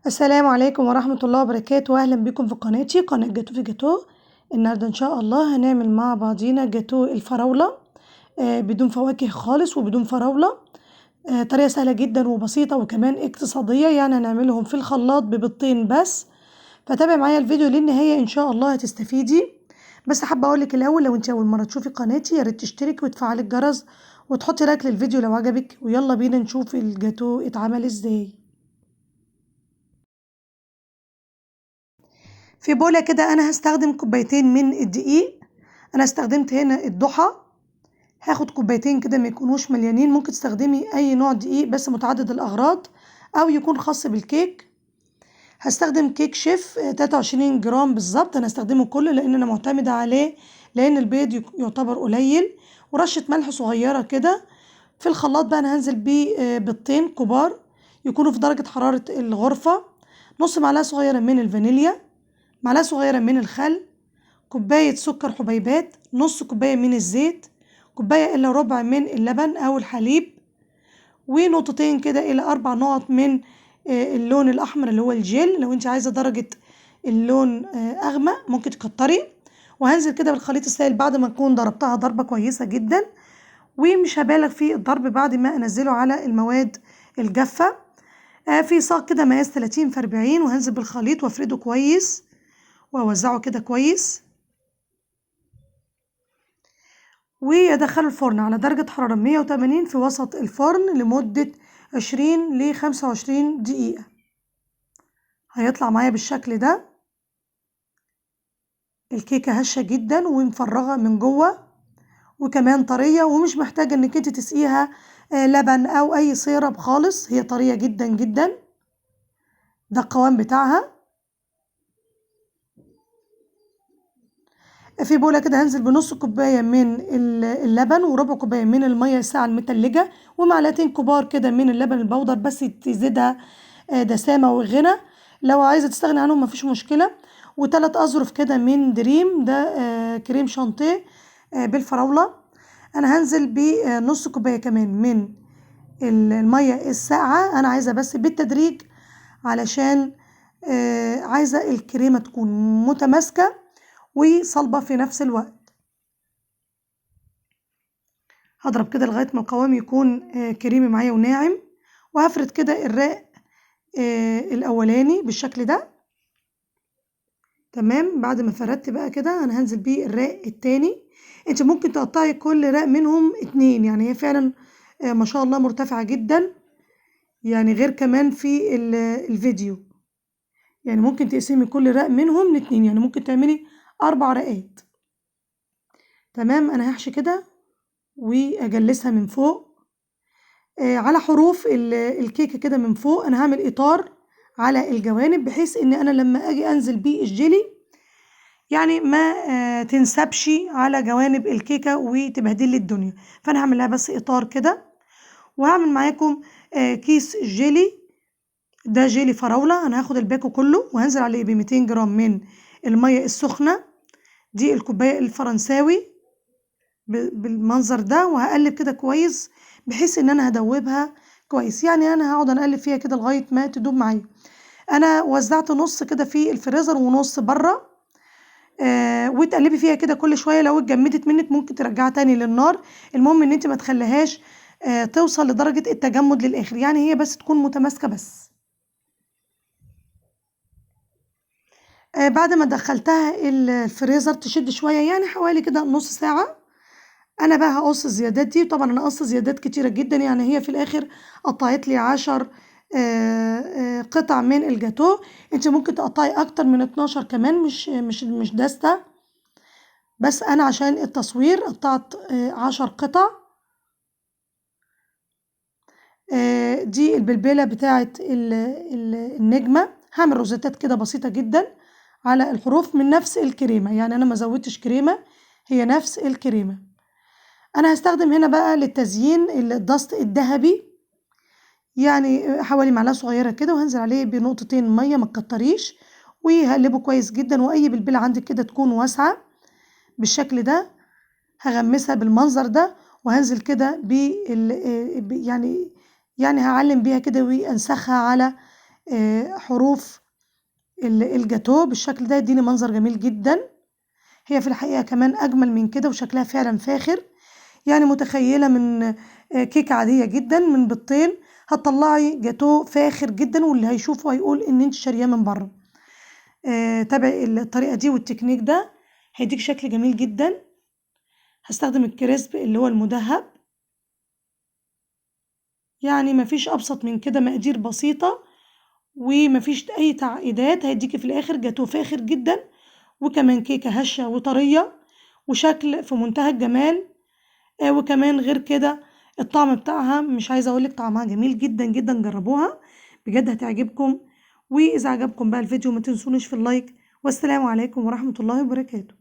السلام عليكم ورحمة الله وبركاته، أهلا بكم في قناتي قناة جاتو في جاتو. النهاردة إن شاء الله هنعمل مع بعضينا جاتو الفراولة بدون فواكه خالص وبدون فراولة. طريقة سهلة جدا وبسيطة وكمان اقتصادية، يعني هنعملهم في الخلاط ببيضتين بس. فتابع معايا الفيديو للنهاية إن شاء الله هتستفيدي. بس حابة أقولك الأول، لو أنت أول مرة تشوفي قناتي ياريت تشتركي وتفعلي الجرس وتحطي لايك للفيديو لو عجبك، ويلا بينا نشوف الجاتو اتعمل ازاي. في بولة كده أنا هستخدم كوبايتين من الدقيق. أنا استخدمت هنا الضحى، هاخد كوبايتين كده ما يكونوش مليانين. ممكن تستخدمي أي نوع دقيق بس متعدد الأغراض أو يكون خاص بالكيك. هستخدم كيك شيف 23 جرام بالظبط، أنا هستخدمه كله لأن أنا معتمدة عليه، لأن البيض يعتبر قليل. ورشة ملح صغيرة كده. في الخلاط بقى أنا هنزل بيه بيضتين كبار يكونوا في درجة حرارة الغرفة، نص معلقة صغيرة من الفانيليا، معلقة صغيرة من الخل، كوباية سكر حبيبات، نص كوباية من الزيت، كوباية إلا ربع من اللبن أو الحليب، ونقطتين كده إلى 4 نقط من اللون الأحمر اللي هو الجيل. لو انت عايزة درجة اللون أغمق ممكن تكتري. وهنزل كده بالخليط السائل بعد ما أكون ضربتها ضربة كويسة جدا، ومش هبالغ في الضرب بعد ما أنزله على المواد الجافة. في صاج كده مقاس 30 في 40، وهنزل بالخليط وافرده كويس واوزعه كده كويس، وادخله الفرن على درجة حرارة 180 في وسط الفرن لمدة 20 ل 25 دقيقة. هيطلع معايا بالشكل ده. الكيكة هشة جدا ومفرغة من جوه وكمان طرية، ومش محتاجة انك انت تسقيها لبن او اي سيرب خالص، هي طرية جدا جدا. ده القوام بتاعها. في بولة كده هنزل بنص كوباية من اللبن وربع كوباية من المية الساقعة المتلجة ومعلقتين كبار كده من اللبن البودر، بس تزيدها دسامة وغنى. لو عايزة تستغني عنهم مفيش مشكلة. وثلاث أظرف كده من دريم، ده كريم شانتيه بالفراولة. أنا هنزل بنص كوباية كمان من المية الساقعة. أنا عايزة بس بالتدريج علشان عايزة الكريمة تكون متماسكة وصلبة في نفس الوقت. هضرب كده لغاية ما القوام يكون كريمي معايا وناعم، وهفرد كده الرق الأولاني بالشكل ده. تمام. بعد ما فردت بقى كده أنا هنزل بيه الرق التاني. انت ممكن تقطعي كل رق منهم 2، يعني هي فعلا ما شاء الله مرتفعة جدا، يعني غير كمان في الفيديو. يعني ممكن تقسمي كل رق منهم ل2، يعني ممكن تعملي 4 رقات. تمام. أنا هحشي كده واجلسها من فوق على حروف الكيكه كده من فوق. انا هعمل اطار على الجوانب بحيث ان انا لما اجي انزل بيه الجيلي يعني ما تنسبش على جوانب الكيكه وتبهدل لي الدنيا. فانا هعمل لها بس اطار كده. وهعمل معاكم كيس جيلي، ده جيلي فراوله. انا هاخد الباكو كله وهنزل عليه ب 200 جرام من الميه السخنه، دي الكوبايه الفرنساوي بالمنظر ده. وهقلب كده كويس بحيث ان انا هدوبها كويس، يعني انا هقعد اقلب فيها كده لغايه ما تدوب معايا. انا وزعت نص كده في الفريزر ونص بره. وتقلبي فيها كده كل شويه، لو اتجمدت منك ممكن ترجعها تاني للنار. المهم ان انت ما تخليهاش توصل لدرجه التجمد للاخر، يعني هي بس تكون متماسكه بس. بعد ما دخلتها الفريزر تشد شويه، يعني حوالي كده نص ساعه. انا بقى هقص الزيادات دي. طبعا انا قص زيادات كتيره جدا، يعني هي في الاخر قطعت لي 10 قطع من الجاتو. انت ممكن تقطعي اكتر من 12 كمان، مش داسته. بس انا عشان التصوير قطعت 10 قطع. دي البلبله بتاعه النجمه. هعمل روزيتات كده بسيطه جدا على الحروف من نفس الكريمه، يعني انا ما زودتش كريمه، هي نفس الكريمه. انا هستخدم هنا بقى للتزيين الدست الذهبي، يعني حوالي معلقه صغيره كده، وهنزل عليه بنقطتين ميه ما تكتريش، وهقلبه كويس جدا. واي بلبله عندك كده تكون واسعه بالشكل ده هغمسها بالمنظر ده. وهنزل كده يعني هعلم بيها كده وانسخها على حروف الجاتوه بالشكل ده، يديني منظر جميل جدا. هي في الحقيقة كمان أجمل من كده وشكلها فعلا فاخر. يعني متخيلة من كيكة عادية جدا من بيضتين هتطلعي جاتوه فاخر جدا، واللي هيشوفه هيقول ان انت شارياه من بره. تابعي الطريقة دي والتكنيك ده هيديك شكل جميل جدا. هستخدم الكريسب اللي هو المدهب، يعني مفيش ابسط من كده، مقادير بسيطة ومفيش اي تعقيدات، هيديكي في الاخر جاتوه فاخر جدا وكمان كيكة هشة وطرية وشكل في منتهى الجمال. وكمان غير كده الطعم بتاعها مش عايزة اقولك طعمها جميل جدا جدا، جربوها بجد هتعجبكم. واذا عجبكم بقى الفيديو ما تنسونيش في اللايك، والسلام عليكم ورحمة الله وبركاته.